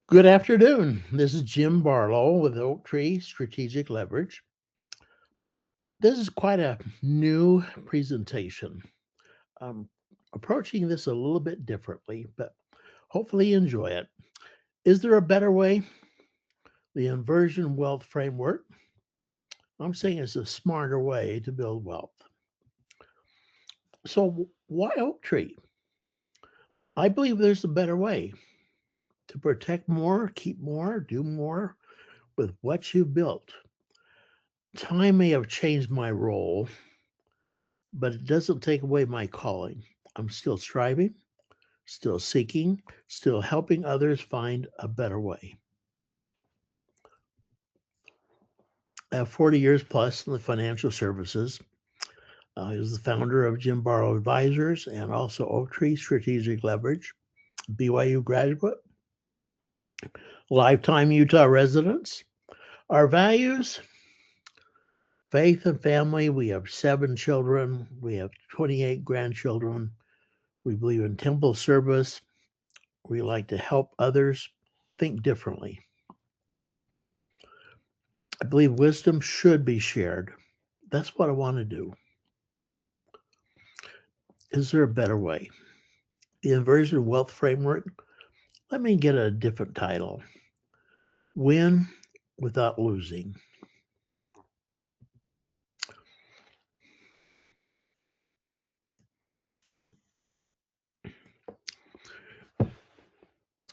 Good afternoon. This is Jim Barlow with OakTree Strategic Leverage. This is quite a new presentation. I'm approaching this a little bit differently, but hopefully you enjoy it. Is there a better way? The inversion wealth framework. I'm saying it's a smarter way to build wealth. So, why OakTree? I believe there's a better way to protect more, keep more, do more with what you've built. Time may have changed my role, but it doesn't take away my calling. I'm still striving, still seeking, still helping others find a better way. I have 40 years plus in the financial services. I was the founder of Jim Barrow Advisors and also Oaktree Strategic Leverage, BYU graduate, lifetime Utah residents. Our values, faith and family. We have 7 children. We have 28 grandchildren. We believe in temple service. We like to help others think differently. I believe wisdom should be shared. That's what I want to do. Is there a better way? The inversion wealth framework, let me get a different title. Win without losing.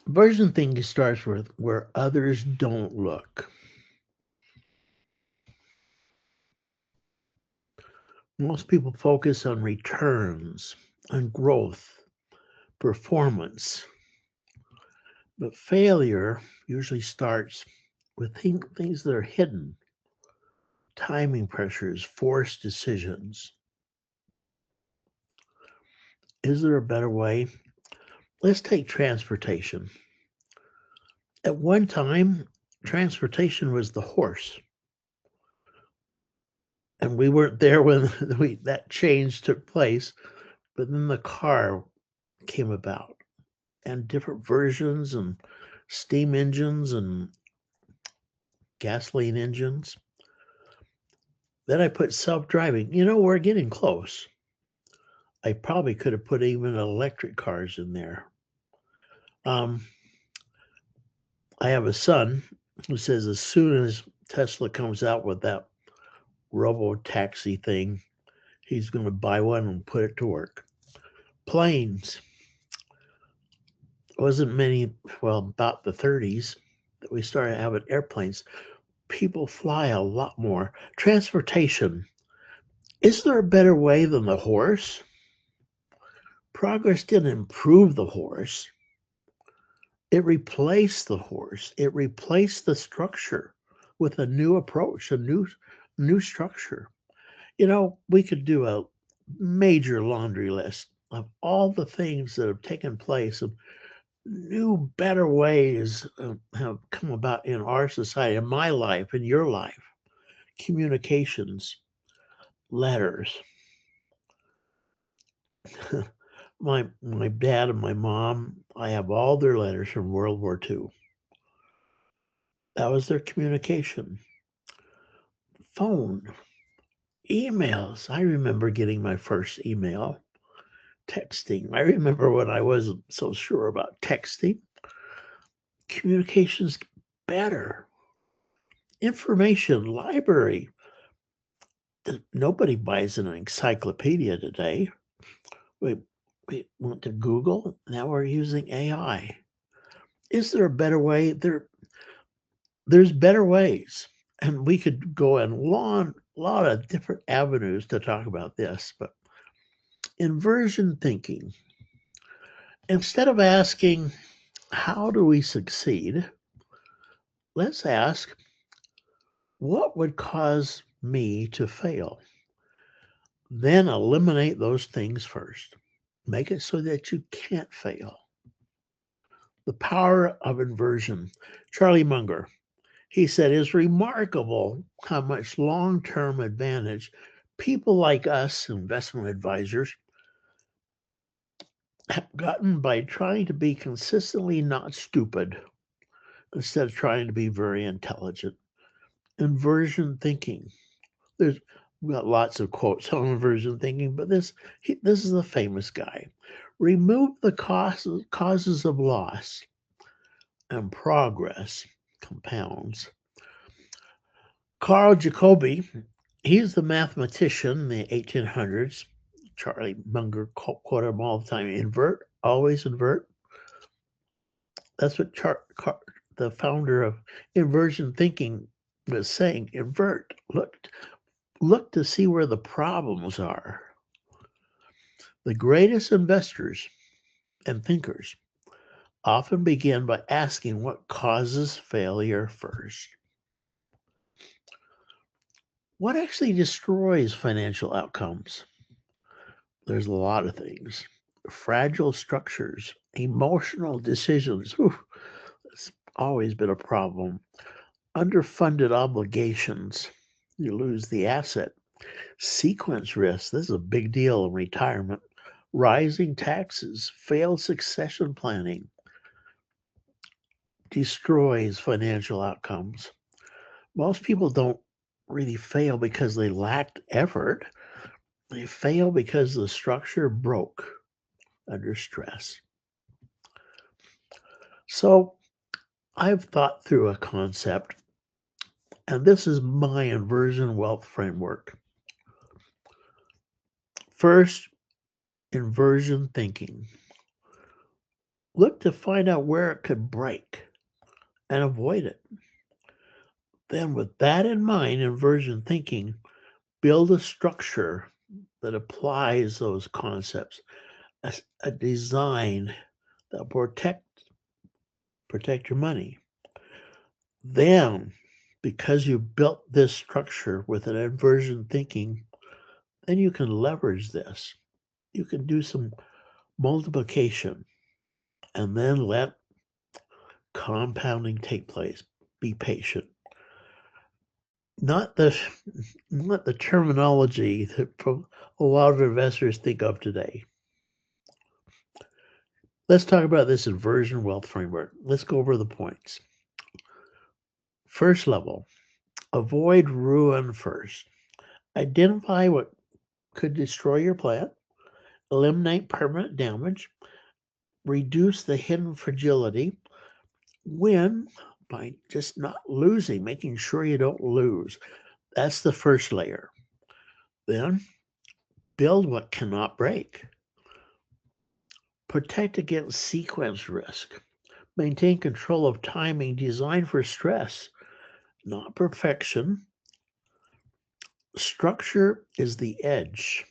Inversion thinking starts with where others don't look. Most people focus on returns, on growth, performance, but failure usually starts with things that are hidden, timing pressures, forced decisions. Is there a better way? Let's take transportation. At one time, transportation was the horse, and we weren't there when that change took place. But then the car came about, and different versions, and steam engines, and gasoline engines. Then I put self driving. We're getting close. I probably could have put even electric cars in there. Um, I have a son who says as soon as Tesla comes out with that robo taxi thing, he's going to buy one and put it to work. Planes wasn't many, well, about the 30s that we started having airplanes. People fly a lot more. Transportation. Is there a better way than the horse? Progress didn't improve the horse. It replaced the horse. It replaced the structure with a new approach, a new structure. We could do a major laundry list of all the things that have taken place and new, better ways have come about in our society, in my life, in your life. Communications, letters. My dad and my mom, I have all their letters from World War II. That was their communication. Phone, emails. I remember getting my first email. Texting. I remember when I wasn't so sure about texting. Communications better. Information library. Nobody buys an encyclopedia today. We, we went to Google. Now we're using AI. Is there a better way? There's better ways. And we could go in a lot of different avenues to talk about this, but inversion thinking. Instead of asking, how do we succeed? Let's ask, what would cause me to fail? Then eliminate those things first. Make it so that you can't fail. The power of inversion. Charlie Munger, he said, it's remarkable how much long term advantage people like us, investment advisors, have gotten by trying to be consistently not stupid. instead of trying to be very intelligent. Inversion thinking. There's we got lots of quotes on inversion thinking, but this is a famous guy. Remove the causes of loss, and progress compounds. Carl Jacobi, he's the mathematician in the 1800s. Charlie Munger quoted him all the time. Invert, always invert. That's what the founder of inversion thinking was saying. Invert. Look to see where the problems are. The greatest investors and thinkers often begin by asking what causes failure first. What actually destroys financial outcomes? There's a lot of things. Fragile structures, emotional decisions. Whew, it's always been a problem. Underfunded obligations. You lose the asset. Sequence risk. This is a big deal in retirement. Rising taxes. Failed succession planning. Destroys financial outcomes. Most people don't really fail because they lacked effort. They fail because the structure broke under stress. So I've thought through a concept, and this is my inversion wealth framework. First, inversion thinking. Look to find out where it could break and avoid it. Then, with that in mind, inversion thinking, build a structure that applies those concepts, a design that protect your money. Then, because you built this structure with an inversion thinking, then you can leverage this. You can do some multiplication and then let compounding take place. Be patient. Not the not the terminology that a lot of investors think of today. Let's talk about this inversion wealth framework. Let's go over the points. First level, avoid ruin first. Identify what could destroy your plan, eliminate permanent damage, reduce the hidden fragility, win by just not losing, making sure you don't lose. That's the first layer. Then build what cannot break. Protect against sequence risk. Maintain control of timing, design for stress, not perfection. Structure is the edge.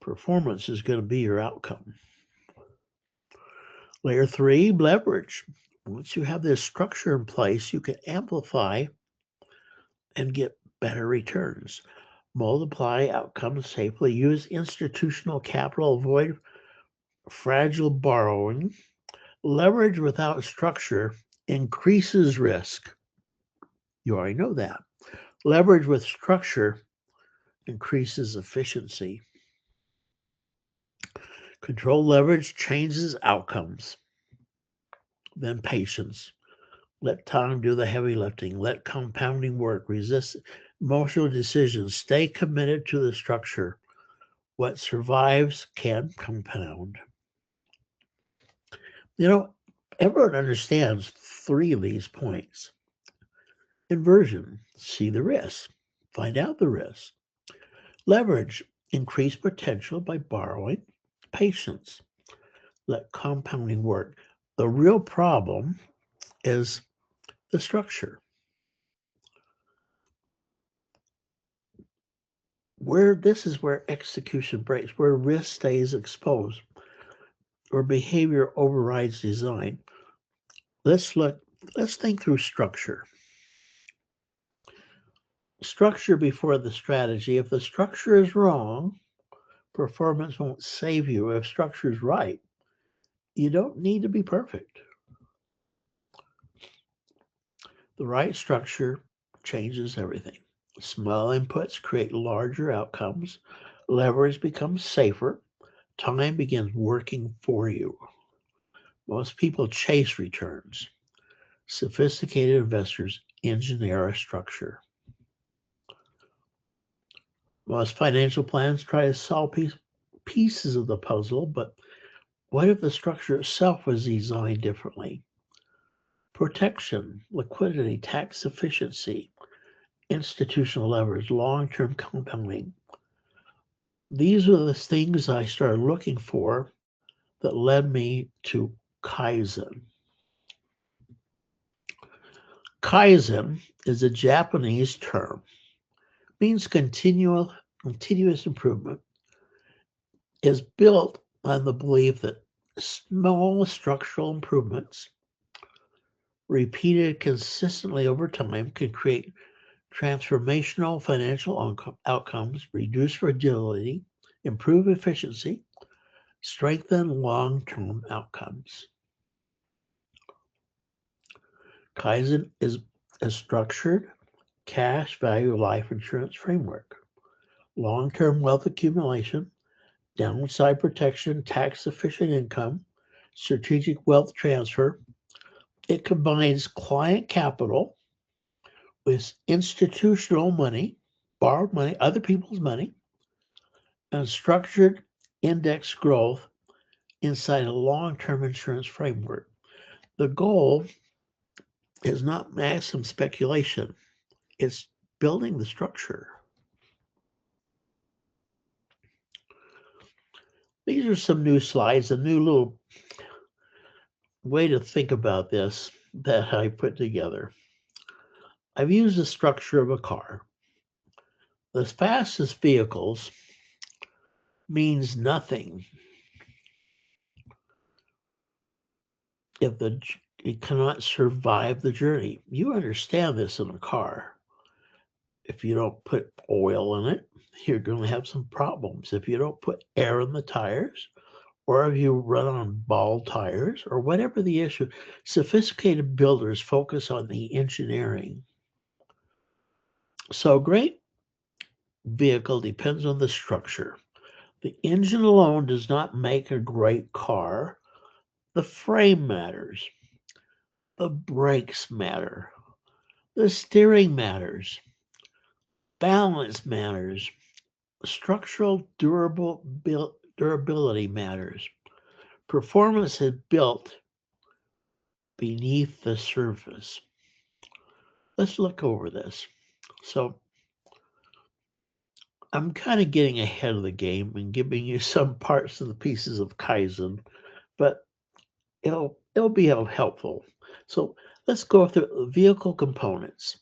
Performance is going to be your outcome. Layer 3, leverage. Once you have this structure in place, you can amplify and get better returns. Multiply outcomes safely. Use institutional capital. Avoid fragile borrowing. Leverage without structure increases risk. You already know that. Leverage with structure increases efficiency. Controlled leverage changes outcomes. Then patience. Let time do the heavy lifting. Let compounding work. Resist emotional decisions. Stay committed to the structure. What survives can compound. You know, everyone understands three of these points. Inversion, see the risk, find out the risk. Leverage, increase potential by borrowing. Patience, let compounding work. The real problem is the structure. Where this is where execution breaks, where risk stays exposed, where behavior overrides design. Let's think through structure. Structure before the strategy. If the structure is wrong, performance won't save you. If structure is right, you don't need to be perfect. The right structure changes everything. Small inputs create larger outcomes. Leverage becomes safer. Time begins working for you. Most people chase returns. Sophisticated investors engineer a structure. Most financial plans try to solve pieces of the puzzle, but what if the structure itself was designed differently? Protection, liquidity, tax efficiency, institutional leverage, long-term compounding. These are the things I started looking for that led me to Kaizen. Kaizen is a Japanese term, means continuous improvement, is built on the belief that small structural improvements repeated consistently over time can create transformational financial outcomes, reduce fragility, improve efficiency, strengthen long-term outcomes. Kaizen is a structured cash value life insurance framework. Long-term wealth accumulation, downside protection, tax-efficient income, strategic wealth transfer. It combines client capital with institutional money, borrowed money, other people's money, and structured index growth inside a long-term insurance framework. The goal is not maximum speculation. It's building the structure. These are some new slides, a new little way to think about this that I put together. I've used the structure of a car. The fastest vehicles means nothing if it cannot survive the journey. You understand this in a car. If you don't put oil in it, you're going to have some problems. If you don't put air in the tires, or if you run on bald tires, or whatever the issue, sophisticated builders focus on the engineering. So a great vehicle depends on the structure. The engine alone does not make a great car. The frame matters. The brakes matter. The steering matters. Balance matters. Structural durability matters. Performance is built beneath the surface. Let's look over this. So I'm kind of getting ahead of the game and giving you some parts of the pieces of Kaizen, but it'll be helpful. So let's go through vehicle components.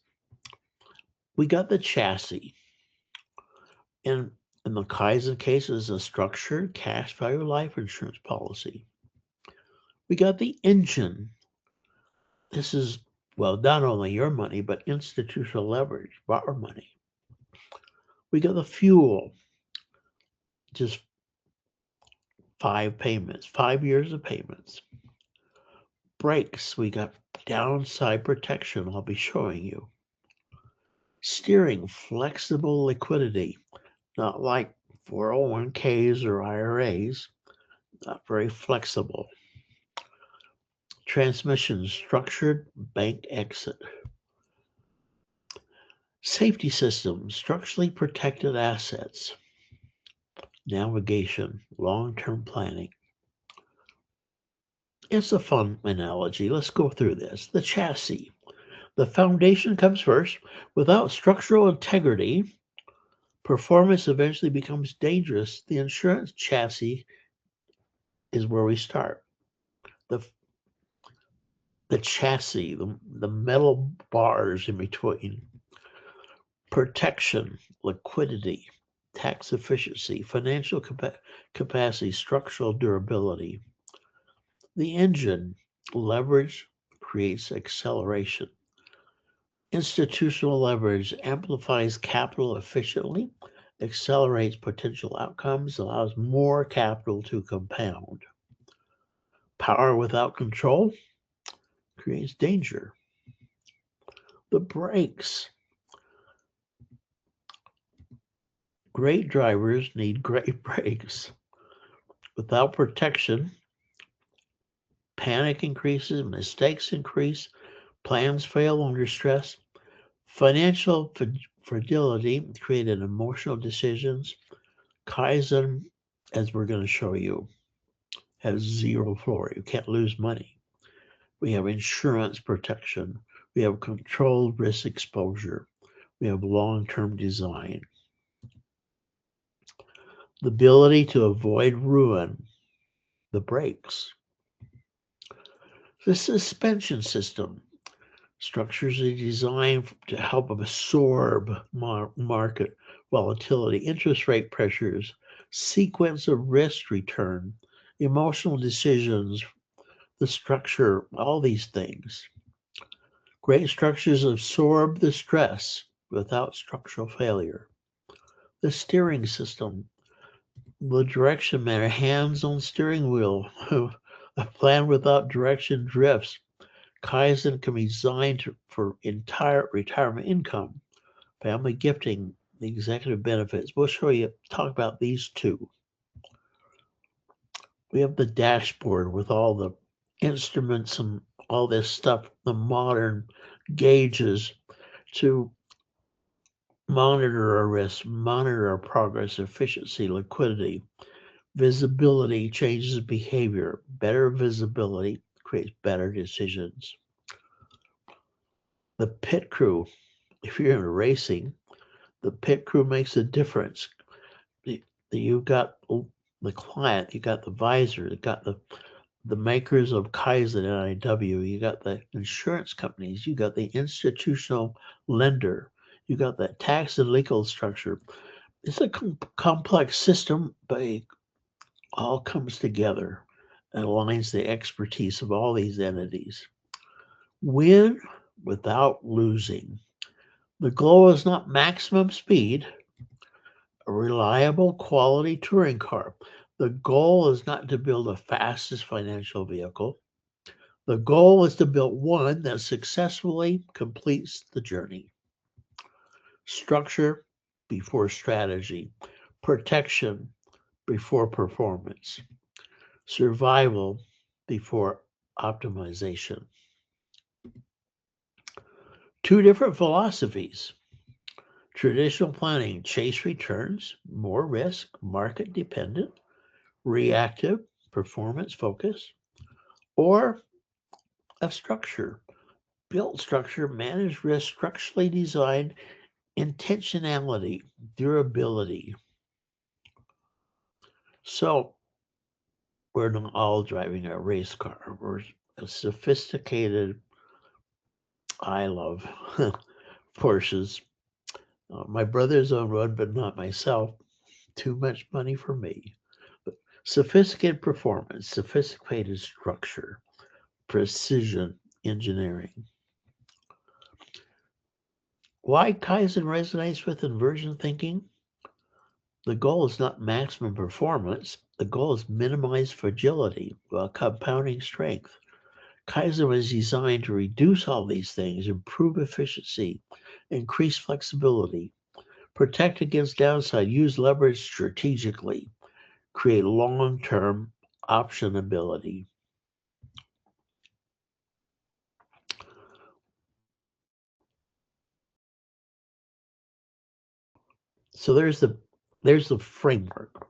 We got the chassis. In the Kaizen case, is a structured cash value life insurance policy. We got the engine. This is, well, not only your money, but institutional leverage, borrow money. We got the fuel, just 5 payments, 5 years of payments. Brakes, we got downside protection, I'll be showing you. Steering, flexible liquidity, not like 401ks or IRAs, not very flexible. Transmission, structured bank exit. Safety system, structurally protected assets. Navigation, long-term planning. It's a fun analogy. Let's go through this. The chassis. The foundation comes first. Without structural integrity, performance eventually becomes dangerous. The insurance chassis is where we start. The chassis, the metal bars in between. Protection, liquidity, tax efficiency, financial capacity, structural durability. The engine, leverage, creates acceleration. Institutional leverage amplifies capital efficiently, accelerates potential outcomes, allows more capital to compound. Power without control creates danger. The brakes. Great drivers need great brakes. Without protection, panic increases, mistakes increase, Plans fail under stress. Financial fragility created emotional decisions. Kaizen, as we're going to show you, has zero floor. You can't lose money. We have insurance protection. We have controlled risk exposure. We have long-term design. The ability to avoid ruin, the brakes. The suspension system. Structures are designed to help absorb market volatility, interest rate pressures, sequence of risk return, emotional decisions, the structure, all these things. Great structures absorb the stress without structural failure. The steering system, the direction matter, hands on steering wheel. A plan without direction drifts. Kaizen can be designed for entire retirement income, family gifting, the executive benefits. We'll show you, talk about these two. We have the dashboard with all the instruments and all this stuff, the modern gauges to monitor our risk, monitor our progress, efficiency, liquidity. Visibility changes behavior. Better visibility creates better decisions. The pit crew, if you're in racing, the pit crew makes a difference. You've got the client, you got the visor, you got the makers of Kaizen and IW, you got the insurance companies, you got the institutional lender, you got the tax and legal structure. It's a complex system, but it all comes together and aligns the expertise of all these entities. Win without losing. The goal is not maximum speed, a reliable quality touring car. The goal is not to build the fastest financial vehicle. The goal is to build one that successfully completes the journey. Structure before strategy, protection before performance, survival before optimization. Two different philosophies. Traditional planning, chase returns, more risk, market dependent, reactive, performance focused, or a structure, built structure, managed risk, structurally designed, intentionality, durability. So we're not all driving a race car. We're a sophisticated, I love Porsches. My brothers own one, but not myself. Too much money for me. But sophisticated performance, sophisticated structure, precision engineering. Why Kaizen resonates with inversion thinking? The goal is not maximum performance. The goal is minimize fragility while compounding strength. Kaizen was designed to reduce all these things, improve efficiency, increase flexibility, protect against downside, use leverage strategically, create long-term optionability. So there's the framework.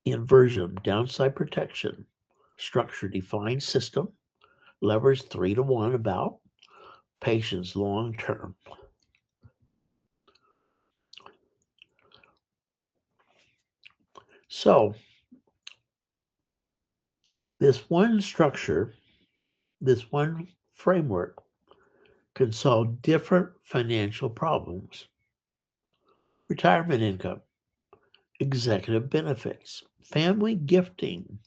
Inversion, downside protection, structure defined system, leverage 3-to-1 about, patience long term. So this one structure, this one framework can solve different financial problems. Retirement income, executive benefits, family gifting,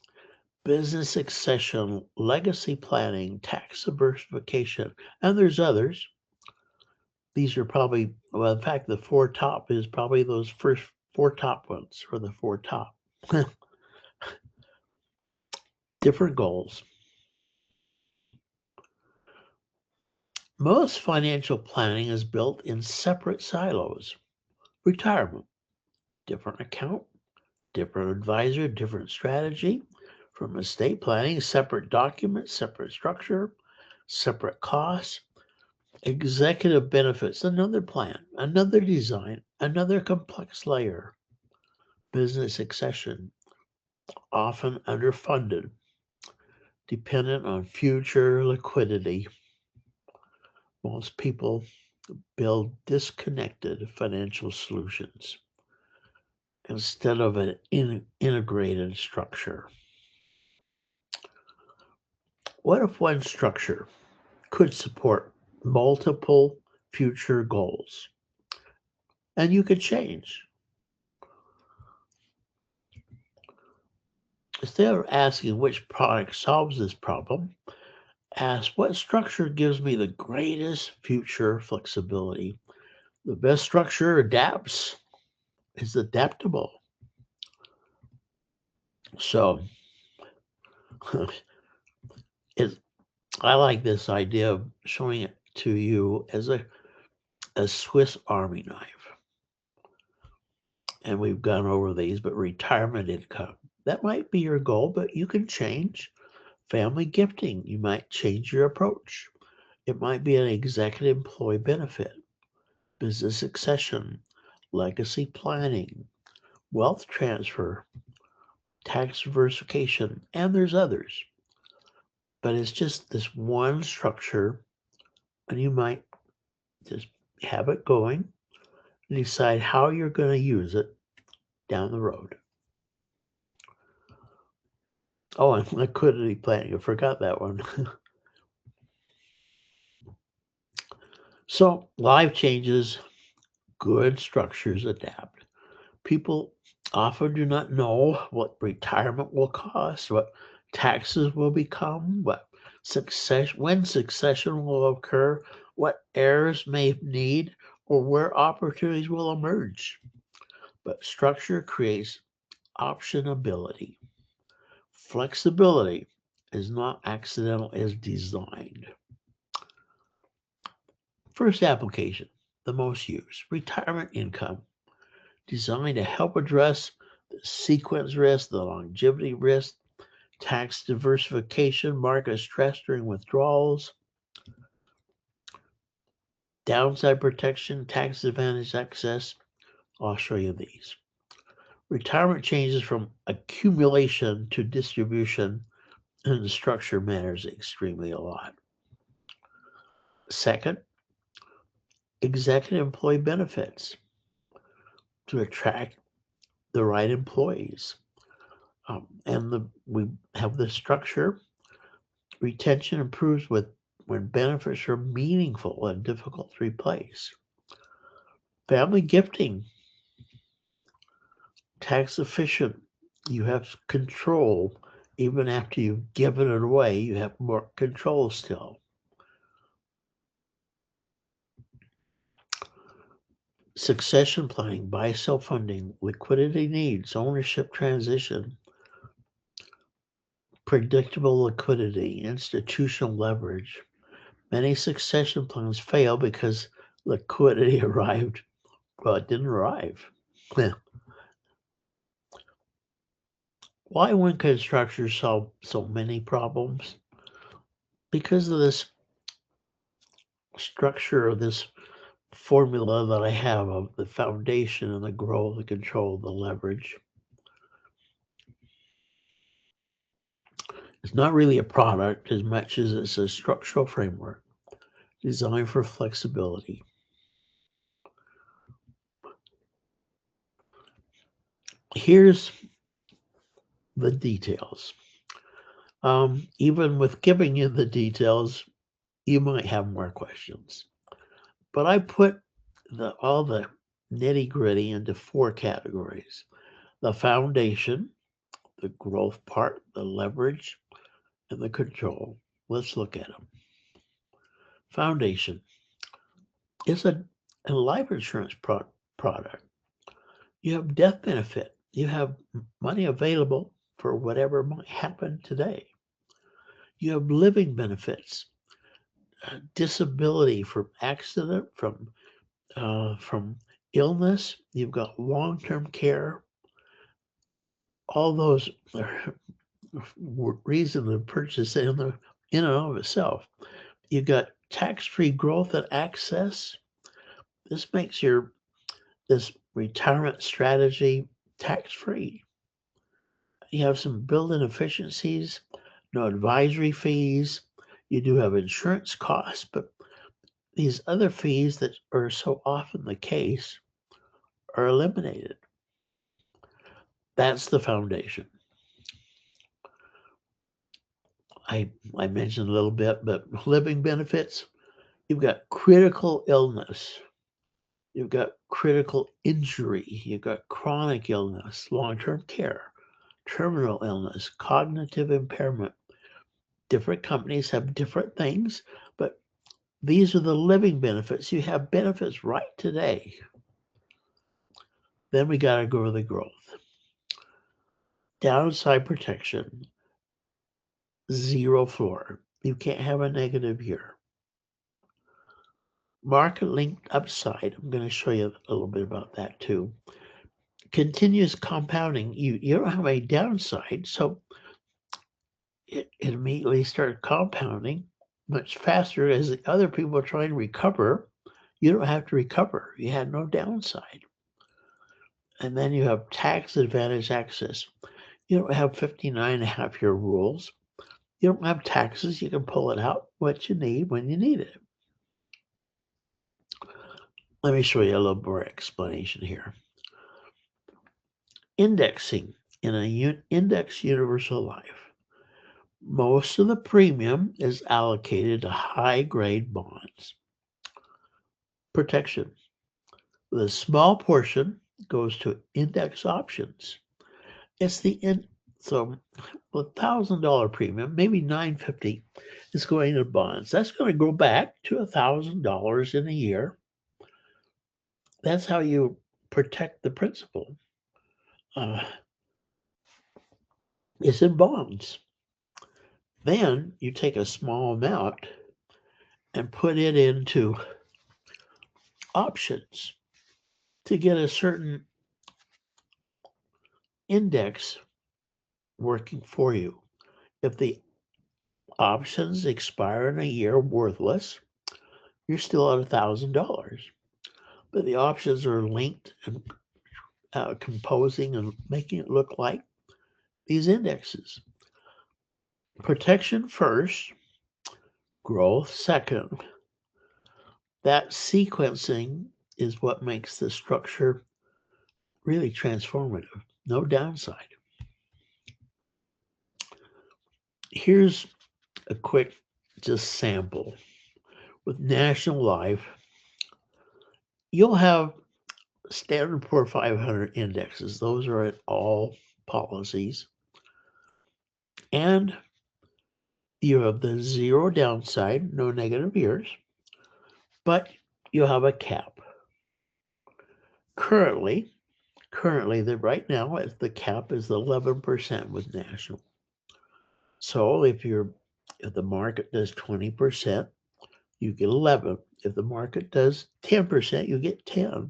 business succession, legacy planning, tax diversification, and there's others. These are probably, well, in fact, the four top is probably those first four top ones, or the four top. Different goals. Most financial planning is built in separate silos. Retirement, different account, different advisor, different strategy. From estate planning, separate documents, separate structure, separate costs. Executive benefits, another plan, another design, another complex layer. Business succession, often underfunded, dependent on future liquidity. Most people build disconnected financial solutions instead of an integrated structure. What if one structure could support multiple future goals and you could change? Instead of asking which product solves this problem, ask what structure gives me the greatest future flexibility. The best structure adapts, is adaptable. So it, I like this idea of showing it to you as a Swiss Army knife. And we've gone over these, but retirement income. That might be your goal, but you can change. Family gifting, you might change your approach. It might be an executive employee benefit, business succession, legacy planning, wealth transfer, tax diversification, and there's others. But it's just this one structure, and you might just have it going and decide how you're going to use it down the road. Oh, and liquidity planning, I forgot that one. So life changes, good structures adapt. People often do not know what retirement will cost, what taxes will become, when succession will occur, what heirs may need, or where opportunities will emerge. But structure creates optionability. Flexibility is not accidental, it's designed. First application, the most used, retirement income, designed to help address the sequence risk, the longevity risk, tax diversification, market stress during withdrawals, downside protection, tax advantage access. I'll show you these. Retirement changes from accumulation to distribution, and the structure matters extremely a lot. Second, executive employee benefits to attract the right employees. We have the structure. Retention improves when benefits are meaningful and difficult to replace. Family gifting, tax efficient. You have control. Even after you've given it away, you have more control still. Succession planning, buy self-funding, liquidity needs, ownership transition, predictable liquidity, institutional leverage. Many succession plans fail because liquidity arrived. Well, it didn't arrive. Why one could structure solve so many problems? Because of this structure of this formula that I have of the foundation and the growth, the control, the leverage. It's not really a product as much as it's a structural framework designed for flexibility. Here's the details. Even with giving you the details, you might have more questions. But I put all the nitty gritty into 4 categories: the foundation, the growth part, the leverage, and the control. Let's look at them. Foundation is a life insurance product. You have death benefit. You have money available for whatever might happen today. You have living benefits, disability from accident, from illness. You've got long-term care. All those are reason to purchase it in and of itself. You've got tax-free growth and access. This makes this retirement strategy tax-free. You have some built-in efficiencies, no advisory fees. You do have insurance costs, but these other fees that are so often the case are eliminated. That's the foundation. I mentioned a little bit, but living benefits, you've got critical illness, you've got critical injury, you've got chronic illness, long-term care, terminal illness, cognitive impairment. Different companies have different things, but these are the living benefits. You have benefits right today. Then we got to go to the growth. Downside protection, zero floor. You can't have a negative year. Market linked upside. I'm going to show you a little bit about that too. Continuous compounding. You don't have a downside, so it immediately starts compounding much faster as the other people are trying to recover. You don't have to recover. You had no downside. And then you have tax advantage access. You don't have 59.5-year rules. You don't have taxes. You can pull it out what you need when you need it. Let me show you a little more explanation here. Indexing in an index universal life. Most of the premium is allocated to high-grade bonds. Protection. The small portion goes to index options. It's so $1,000 premium, maybe $950 is going to bonds. That's going to go back to $1,000 in a year. That's how you protect the principal. It's in bonds. Then you take a small amount and put it into options to get a certain index working for you. If the options expire in a year worthless, you're still at $1,000. But the options are linked and composing and making it look like these indexes. Protection first, growth second. That sequencing is what makes the structure really transformative. No downside. Here's a quick just sample. With National Life, you'll have Standard & Poor 500 indexes. Those are at all policies. And you have the zero downside, no negative years, but you have a cap. Currently, right now, the cap is 11% with National. So if the market does 20%, you get 11. If the market does 10%, you get 10.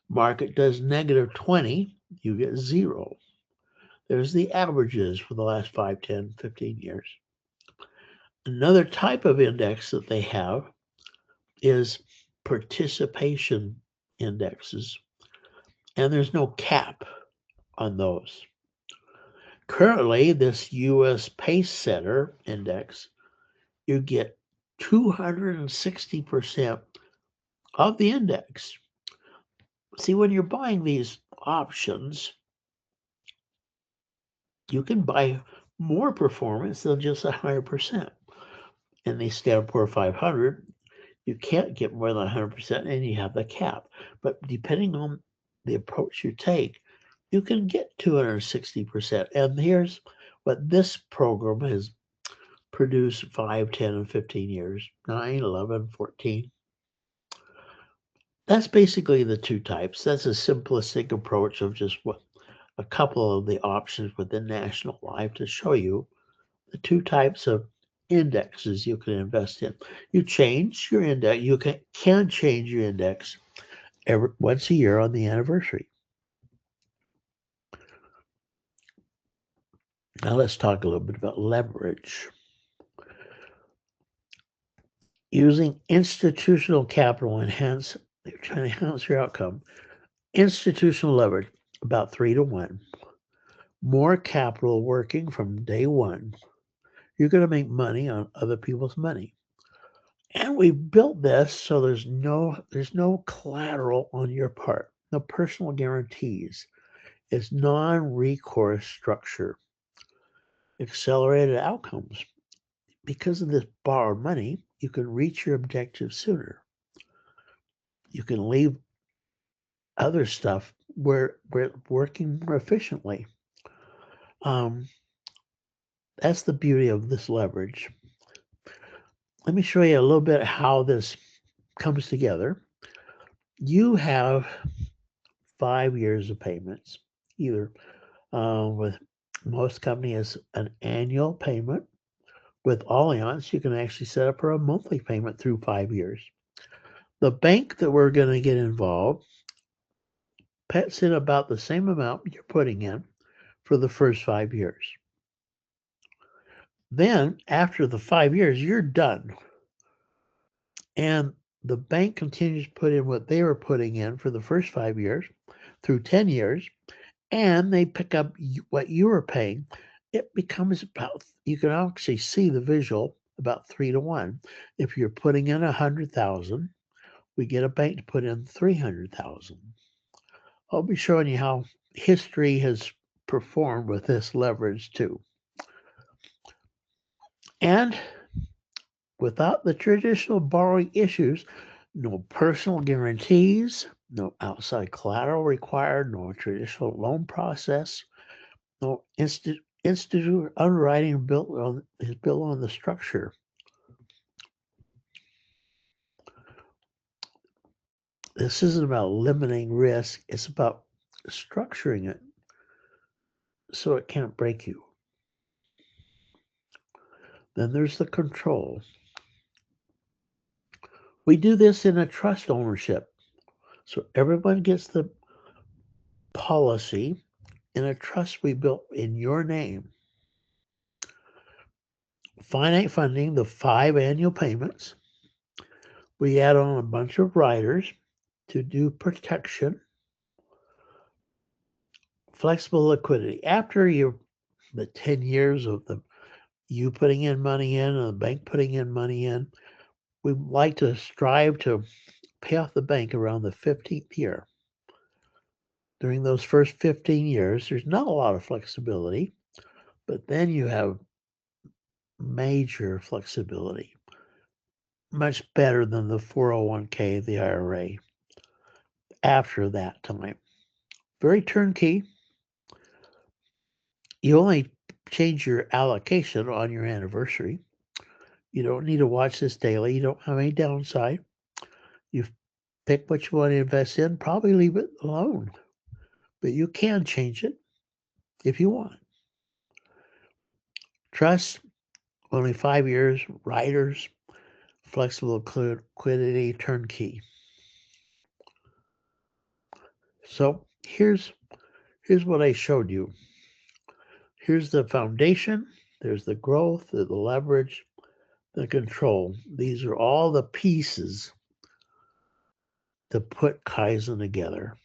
Market does negative 20, you get 0. There's the averages for the last 5, 10, 15 years. Another type of index that they have is participation indexes, and there's no cap on those. Currently, this U.S. Pace Setter Index, you get 260% of the index. See, when you're buying these options, you can buy more performance than just a higher percent. In the Standard & Poor 500, you can't get more than 100%, and you have the cap. But depending on the approach you take, you can get 260%. And here's what this program has produced 5, 10, and 15 years, 9, 11, 14. That's basically the two types. That's a simplistic approach of just a couple of the options within National Life to show you the two types of indexes you can invest in. You change your index. You can change your index once a year on the anniversary. Now let's talk a little bit about leverage. Using institutional capital enhance, they're trying to enhance your outcome. Institutional leverage, about 3-to-1. More capital working from day one. You're going to make money on other people's money. And we built this so there's no collateral on your part, no personal guarantees. It's non-recourse structure. Accelerated outcomes. Because of this borrowed money, you can reach your objectives sooner. You can leave other stuff where it's working more efficiently. That's the beauty of this leverage. Let me show you a little bit how this comes together. You have 5 years of payments, either with most companies an annual payment. With Allianz, you can actually set up for a monthly payment through 5 years. The bank that we're going to get involved puts in about the same amount you're putting in for the first 5 years. Then, after the 5 years, you're done. And the bank continues to put in what they were putting in for the first 5 years through 10 years, and they pick up what you were paying. It becomes about, you can actually see the visual, about 3-to-1. If you're putting in 100,000, we get a bank to put in 300,000. I'll be showing you how history has performed with this leverage too. And without the traditional borrowing issues, no personal guarantees, no outside collateral required, no traditional loan process, no institute underwriting is built on the structure. This isn't about limiting risk, it's about structuring it so it can't break you. Then there's the control. We do this in a trust ownership. So everyone gets the policy in a trust we built in your name. Finite funding, the 5 annual payments. We add on a bunch of riders to do protection. Flexible liquidity. After the 10 years of you putting in money in and the bank putting in money in, we like to strive to pay off the bank around the 15th year. During those first 15 years, there's not a lot of flexibility, but then you have major flexibility, much better than the 401k, the IRA, after that time. Very turnkey. You only change your allocation on your anniversary. You don't need to watch this daily. You don't have any downside. You pick what you want to invest in, probably leave it alone. But you can change it if you want. Trust, only 5 years, riders, flexible liquidity, turnkey. So here's what I showed you. Here's the foundation. There's the growth, the leverage, the control. These are all the pieces to put Kaizen together.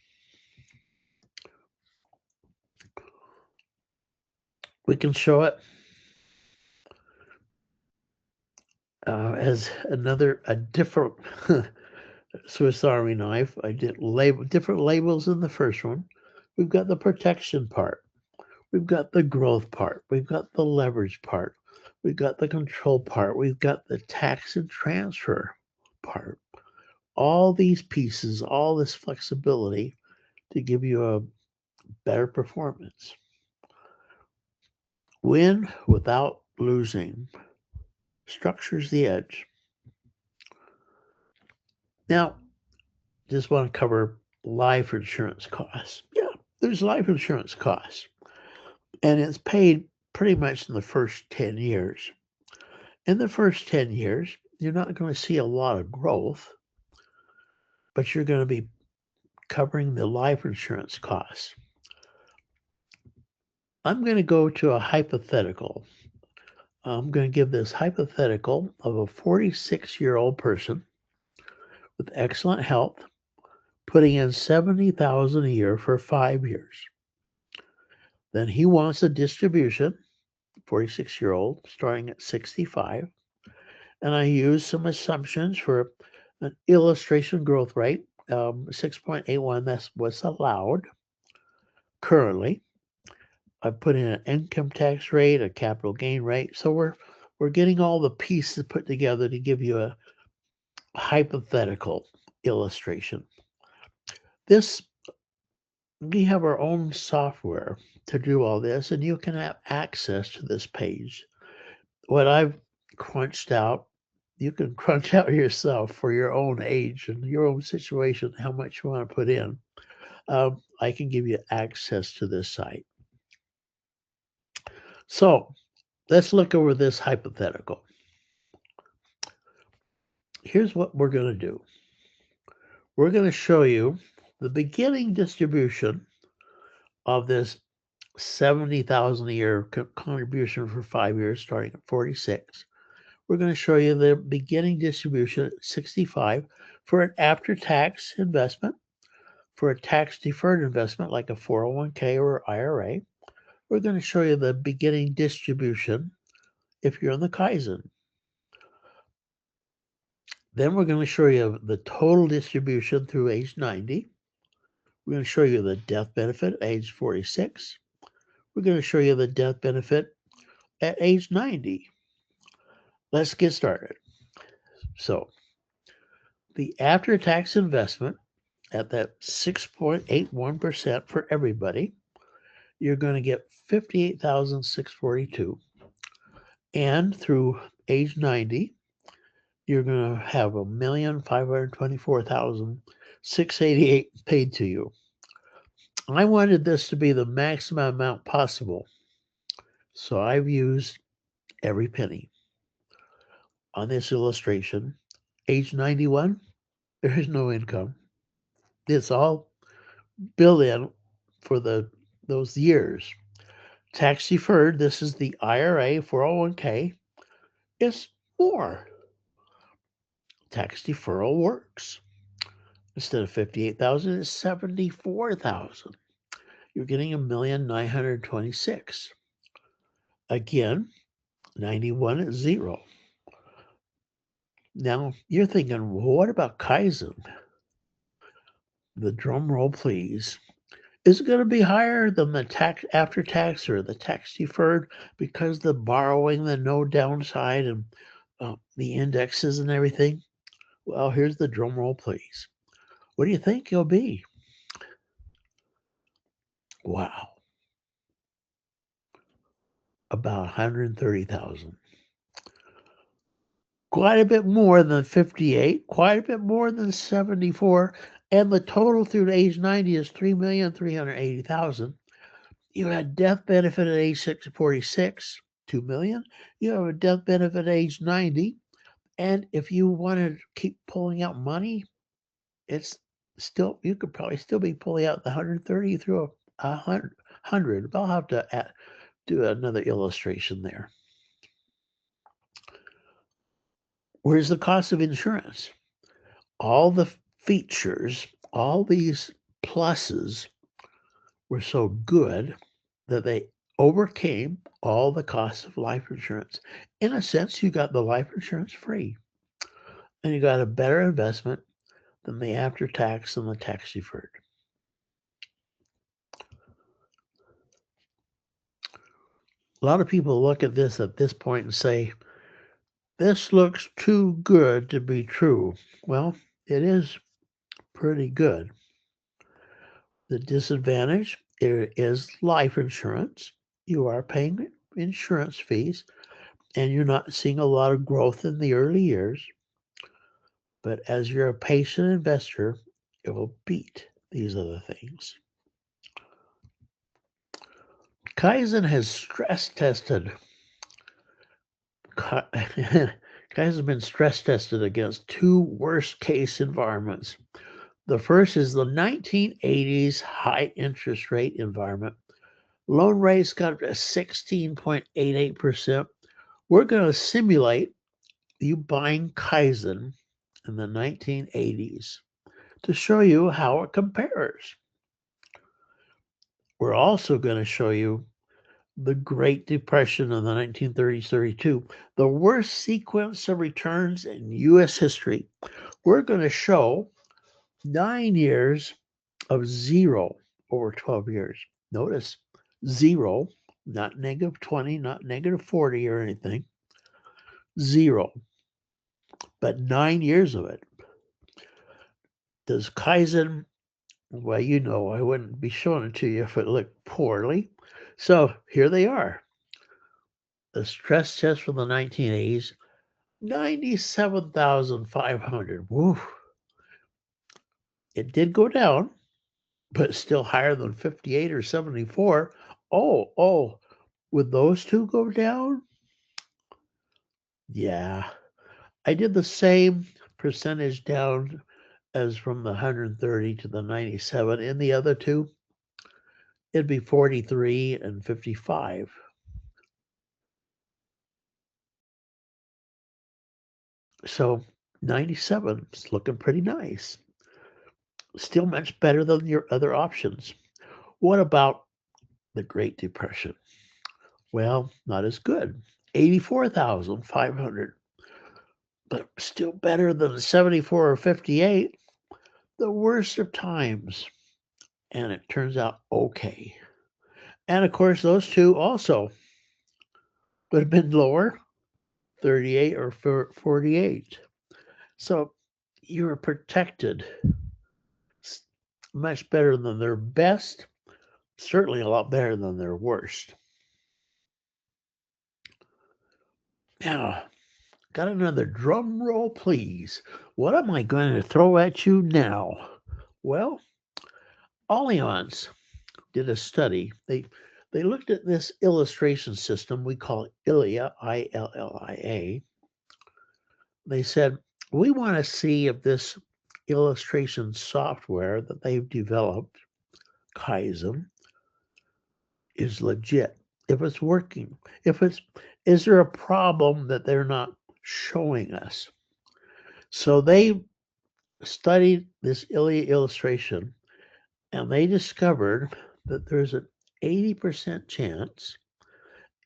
We can show it as a different Swiss Army knife. I did different labels in the first one. We've got the protection part. We've got the growth part. We've got the leverage part. We've got the control part. We've got the tax and transfer part. All these pieces, all this flexibility to give you a better performance. Win without losing. Structures the edge. Now, just want to cover life insurance costs. Yeah, there's life insurance costs. And it's paid pretty much in the first 10 years. In the first 10 years, you're not going to see a lot of growth, but you're going to be covering the life insurance costs. I'm going to go to a hypothetical. I'm going to give this hypothetical of a 46-year-old person with excellent health putting in $70,000 a year for 5 years. Then he wants a distribution, 46-year-old, starting at 65. And I use some assumptions for an illustration growth rate, 6.81. That's what's allowed currently. I've put in an income tax rate, a capital gain rate. So we're getting all the pieces put together to give you a hypothetical illustration. We have our own software to do all this, and you can have access to this page. What I've crunched out, you can crunch out yourself for your own age and your own situation, how much you want to put in. I can give you access to this site. So let's look over this hypothetical. Here's what we're going to do. We're going to show you the beginning distribution of this 70,000 a year contribution for 5 years, starting at 46. We're going to show you the beginning distribution at 65 for an after-tax investment, for a tax-deferred investment like a 401k or IRA. We're going to show you the beginning distribution if you're in the Kaizen. Then we're going to show you the total distribution through age 90. We're going to show you the death benefit at age 46. We're going to show you the death benefit at age 90. Let's get started. So the after-tax investment at that 6.81% for everybody, you're going to get $58,642. And through age 90, you're going to have $1,524,688 paid to you. I wanted this to be the maximum amount possible, so I've used every penny. On this illustration, age 91, there is no income. It's all built in for those years. Tax deferred, this is the IRA 401k, it's more. Tax deferral works. Instead of 58,000, it's 74,000. You're getting $1,926,000. Again, 91 is zero. Now you're thinking, well, what about Kaizen? The drum roll, please. Is it going to be higher than the tax after tax or the tax deferred because the borrowing, the no downside, and the indexes and everything? Well, here's the drum roll, please. What do you think it'll be? Wow. About 130,000. Quite a bit more than 58, quite a bit more than 74, and the total through age 90 is 3,380,000. You had death benefit at age 46, 2 million. You have a death benefit at age 90, and if you wanted to keep pulling out money, it's still, you could probably still be pulling out the 130 through a 100. I'll have to do another illustration there. Where's the cost of insurance? All the features, all these pluses were so good that they overcame all the costs of life insurance. In a sense, you got the life insurance free, and you got a better investment than the after tax and the tax deferred. A lot of people look at this point and say, this looks too good to be true. Well, it is pretty good. The disadvantage is life insurance. You are paying insurance fees, and you're not seeing a lot of growth in the early years. But as you're a patient investor, it will beat these other things. Kaizen has stress tested. Kaizen has been stress tested against two worst case environments. The first is the 1980s high interest rate environment. Loan rates got up to 16.88%, We're going to simulate you buying Kaizen in the 1980s to show you how it compares. We're also going to show you the Great Depression of the 1930s-32, the worst sequence of returns in U.S. history. We're going to show 9 years of zero over 12 years. Notice zero, not negative 20, not negative 40 or anything. Zero, but 9 years of it. Does Kaizen, well, you know, I wouldn't be showing it to you if it looked poorly. So here they are. The stress test from the 1980s, 97,500. Woo. It did go down, but still higher than 58 or 74. Oh, would those two go down? Yeah. I did the same percentage down as from the 130 to the 97. In the other two, it'd be 43 and 55. So 97 is looking pretty nice. Still much better than your other options. What about the Great Depression? Well, not as good. 84,500, but still better than 74 or 58. The worst of times. And it turns out okay. And of course, those two also would have been lower, 38 or 48. So you're protected much better than their best, certainly a lot better than their worst. Now, got another drum roll, please. What am I going to throw at you now? Well, Allianz did a study. They looked at this illustration system we call ILIA, ILLIA. They said, we want to see if this illustration software that they've developed, Kaizen, is legit. If it's working, is there a problem that they're not showing us? So they studied this ILIA illustration and they discovered that there's an 80% chance,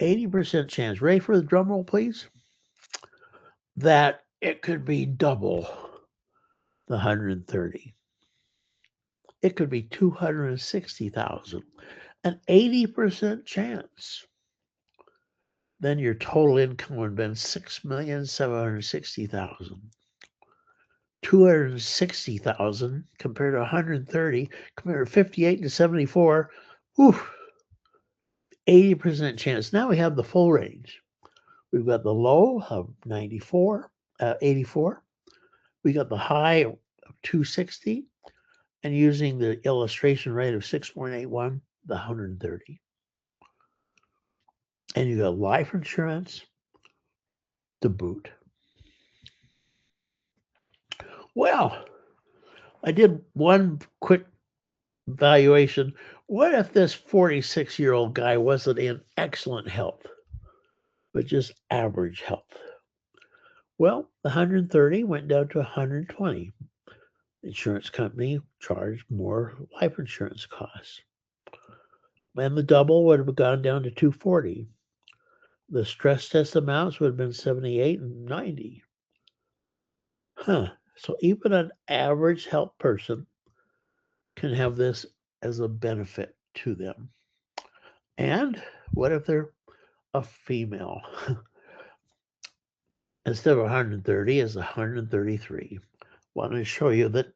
ready for the drum roll, please? That it could be double the 130. It could be 260,000, an 80% chance. Then your total income would have been 6,760,000. 260,000 compared to 130, compared to 58 to 74. Whew, 80% chance. Now we have the full range. We've got the low of 84. We got the high of 260, and using the illustration rate of 6.81, the 130. And you got life insurance to boot. Well, I did one quick valuation. What if this 46-year-old guy wasn't in excellent health, but just average health? Well, the 130 went down to 120. The insurance company charged more life insurance costs. And the double would have gone down to 240. The stress test amounts would have been 78 and 90. So even an average health person can have this as a benefit to them. And what if they're a female? Instead of 130, is 133. Want to show you that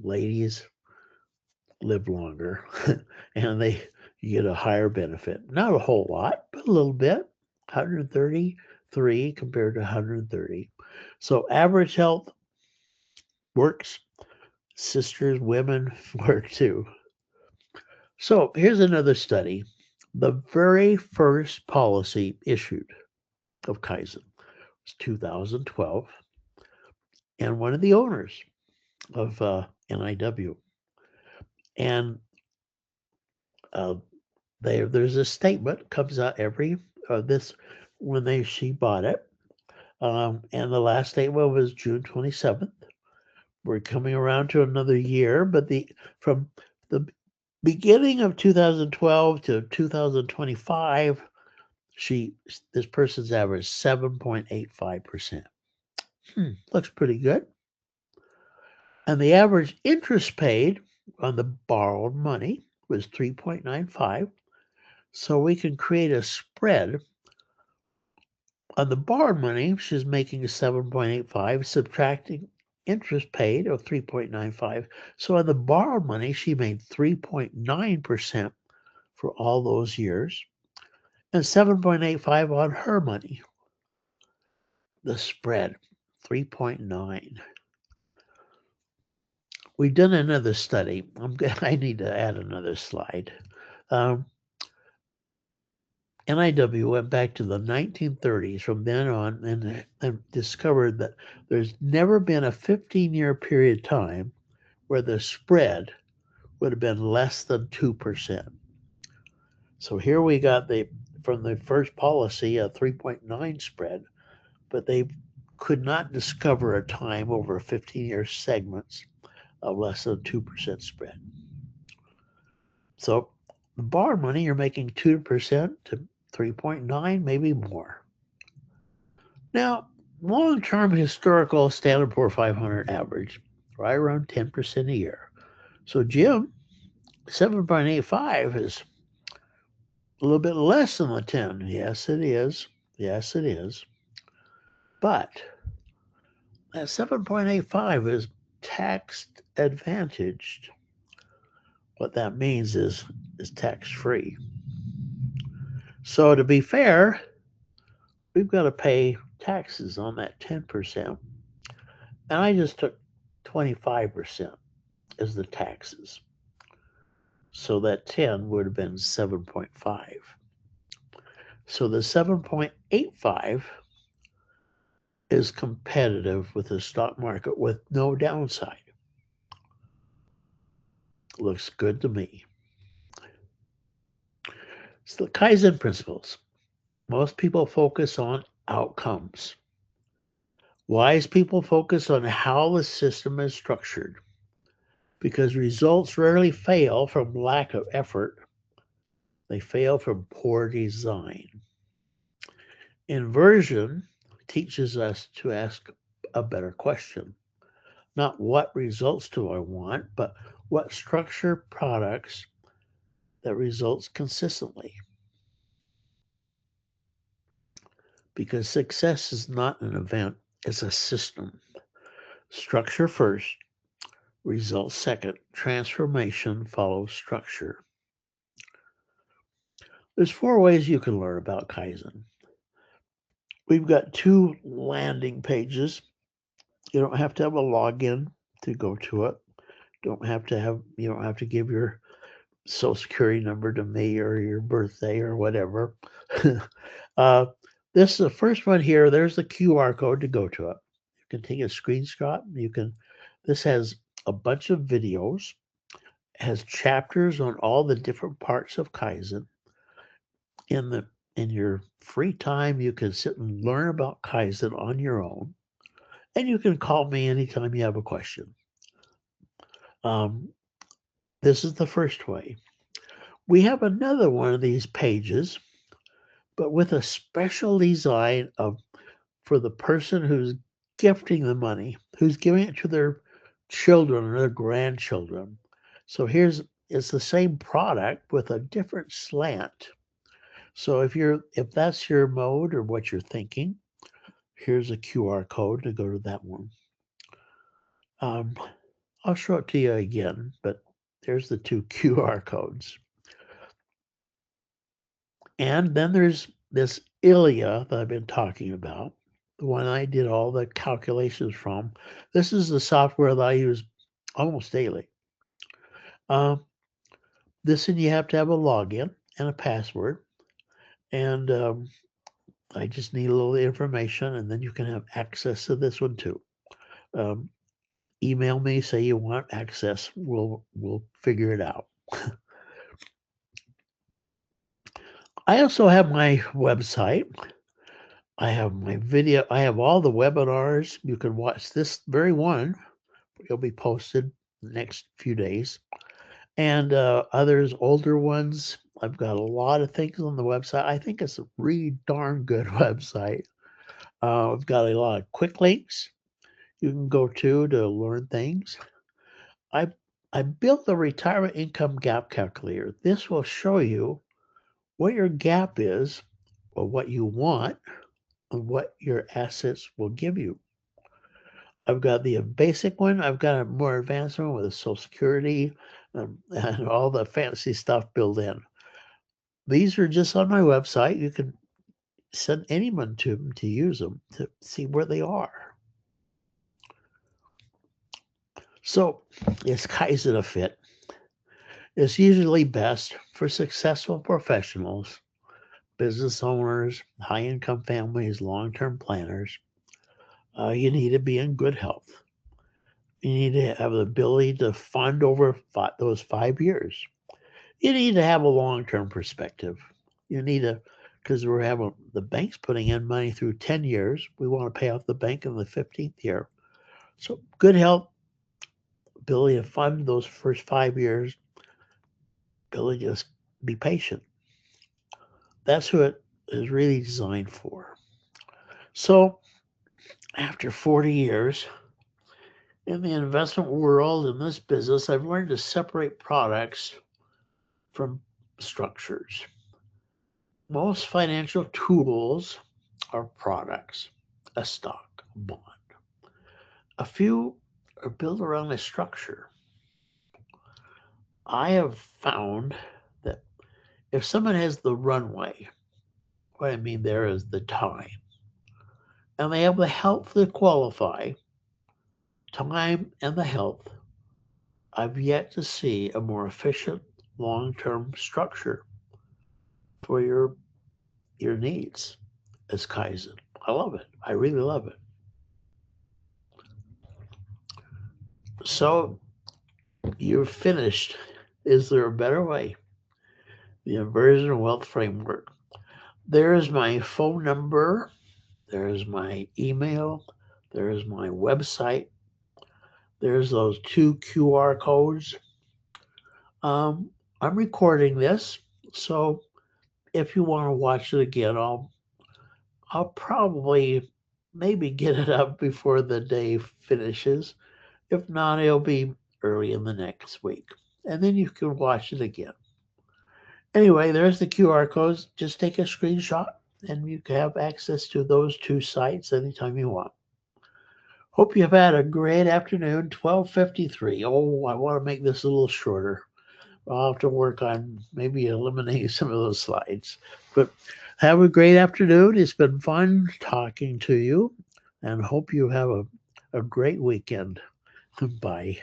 ladies live longer and they get a higher benefit. Not a whole lot, but a little bit. 133 compared to 130. So average health works. Sisters, women work too. So here's another study. The very first policy issued of Kaizen was 2012. And one of the owners of NIW. And there's a statement comes out every this when she bought it. And the last statement was June 27th. We're coming around to another year, but from the beginning of 2012 to 2025, this person's averaged 7.85%. Looks pretty good. And the average interest paid on the borrowed money was 3.95. So we can create a spread. On the borrowed money, she's making 7.85, subtracting interest paid of 3.95. So on the borrowed money, she made 3.9% for all those years and 7.85 on her money. The spread, 3.9. We've done another study. I need to add another slide. NIW went back to the 1930s from then on and discovered that there's never been a 15-year period of time where the spread would have been less than 2%. So here we got from the first policy a 3.9 spread, but they could not discover a time over 15-year segments of less than 2% spread. So the borrowed money, you're making 2% to 3.9, maybe more. Now, long-term historical Standard & Poor's 500 average, right around 10% a year. So Jim, 7.85 is a little bit less than the 10. Yes, it is. Yes, it is. But that 7.85 is tax advantaged. What that means is tax-free. So to be fair, we've got to pay taxes on that 10%. And I just took 25% as the taxes. So that 10 would have been 7.5. So the 7.85 is competitive with the stock market with no downside. Looks good to me. So the Kaizen principles. Most people focus on outcomes. Wise people focus on how the system is structured because results rarely fail from lack of effort. They fail from poor design. Inversion teaches us to ask a better question. Not what results do I want, but what structure products that results consistently. Because success is not an event, it's a system. Structure first, results second. Transformation follows structure. There's 4 ways you can learn about Kaizen. We've got 2 landing pages. You don't have to have a login to go to it. You don't have to give your social security number to me or your birthday or whatever. This is the first one here. There's the QR code to go to it. You can take a screenshot. This has a bunch of videos. It has chapters on all the different parts of Kaizen. In your free time, you can sit and learn about Kaizen on your own. And you can call me anytime you have a question. This is the first way. We have another one of these pages, but with a special design for the person who's gifting the money, who's giving it to their children or their grandchildren. So it's the same product with a different slant. So if that's your mode or what you're thinking, here's a QR code to go to that one. I'll show it to you again, but there's the 2 QR codes. And then there's this ILIA that I've been talking about, the one I did all the calculations from. This is the software that I use almost daily. This one you have to have a login and a password. And I just need a little information, and then you can have access to this one too. Email me, say you want access. We'll figure it out. I also have my website. I have my video. I have all the webinars. You can watch this very one. It'll be posted the next few days. And others, older ones. I've got a lot of things on the website. I think it's a really darn good website. I've got a lot of quick links you can go to learn things. I I built the retirement income gap calculator. This will show you what your gap is, or what you want, and what your assets will give you. I've got the basic one. I've got a more advanced one with a Social Security and all the fancy stuff built in. These are just on my website. You can send anyone to them to use them to see where they are. So, is Kaizen a fit? It's usually best for successful professionals, business owners, high income families, long term planners. You need to be in good health. You need to have the ability to fund over those 5 years. You need to have a long term perspective. You need to, because we're having the bank's putting in money through 10 years. We want to pay off the bank in the 15th year. So, good health, ability to fund those first 5 years, ability to just be patient. That's what it is really designed for. So, after 40 years in the investment world, in this business, I've learned to separate products from structures. Most financial tools are products, a stock, a bond. A few are built around a structure. I have found that if someone has the runway, what I mean there is the time, and they have the health to qualify, time and the health, I've yet to see a more efficient long-term structure for your needs as Kaizen. I love it. I really love it. So you're finished. Is there a better way? The Inversion Wealth Framework. There's my phone number. There's my email. There's my website. There's those 2 QR codes. I'm recording this, so if you want to watch it again, I'll probably maybe get it up before the day finishes. If not, it'll be early in the next week. And then you can watch it again. Anyway, there's the QR codes. Just take a screenshot and you can have access to those 2 sites anytime you want. Hope you've had a great afternoon. 12:53. Oh, I want to make this a little shorter. I'll have to work on maybe eliminating some of those slides. But have a great afternoon. It's been fun talking to you and hope you have a great weekend. Bye.